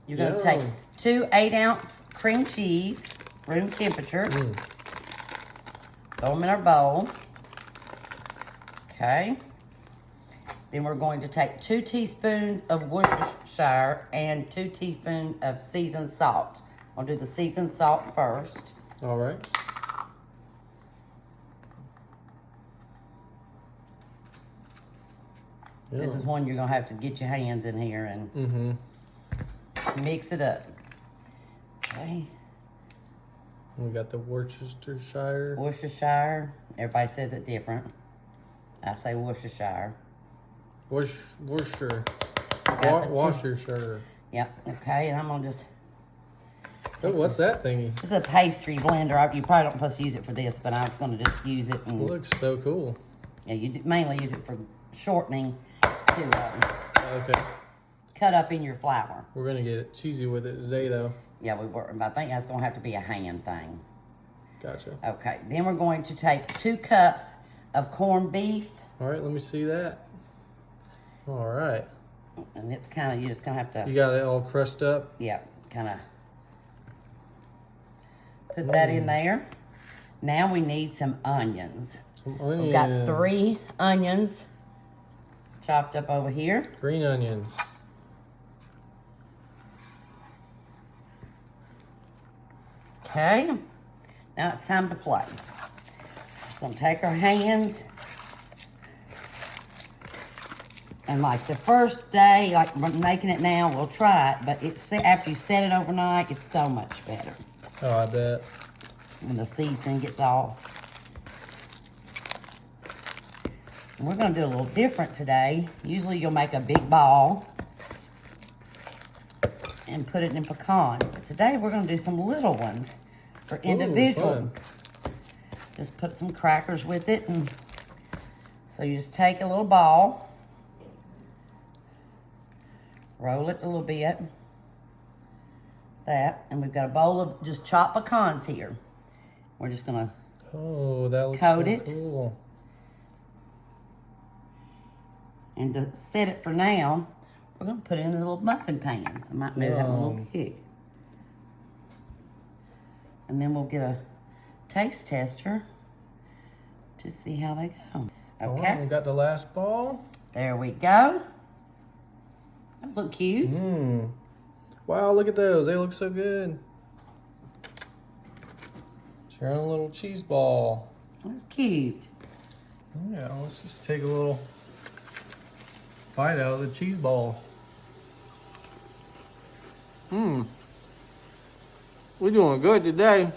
You're going to take 2 8-ounce cream cheese, room temperature. Throw them in our bowl. Okay. Then we're going to take 2 teaspoons of Worcestershire and 2 teaspoons of seasoned salt. I'll do the seasoned salt first. All right. This is one you're going to have to get your hands in here and mix it up. Okay. We got the Worcestershire. Worcestershire. Everybody says it different. I say Worcestershire. Worcester. Worcestershire. Yep. Okay, and I'm going to just... Oh, what's that thingy? This is a pastry blender. You probably don't supposed to use it for this, but I was going to just use it. And, it looks so cool. Yeah, you mainly use it for shortening to okay. cut up in your flour. We're going to get cheesy with it today, though. Yeah, we were. I think that's going to have to be a hand thing. Gotcha. Okay, then we're going to take 2 cups of corned beef. All right, let me see that. All right. And it's kind of, you're just going to have to... You got it all crushed up? Yeah, kind of put that in there. Now we need some onions. We've got 3 onions chopped up over here. Green onions. Okay, now it's time to play. Just gonna take our hands and like the first day, like we're making it now, we'll try it, but it's after you set it overnight, it's so much better. Oh, I bet. And the seasoning gets all. And we're gonna do a little different today. Usually you'll make a big ball and put it in pecans, but today we're gonna do some little ones for individual. Ooh, just put some crackers with it, and so you just take a little ball, roll it a little bit, and we've got a bowl of just chopped pecans here. We're just gonna that looks coat so it. Cool. And to set it for now, we're gonna put it in the little muffin pans. I might move that one a little big. And then we'll get a taste tester to see how they go. Okay. Right, we got the last ball. There we go. Those look cute. Wow, look at those. They look so good. It's your own little cheese ball. That's cute. Yeah, let's just take a little bite out of the cheese ball. We're doing good today.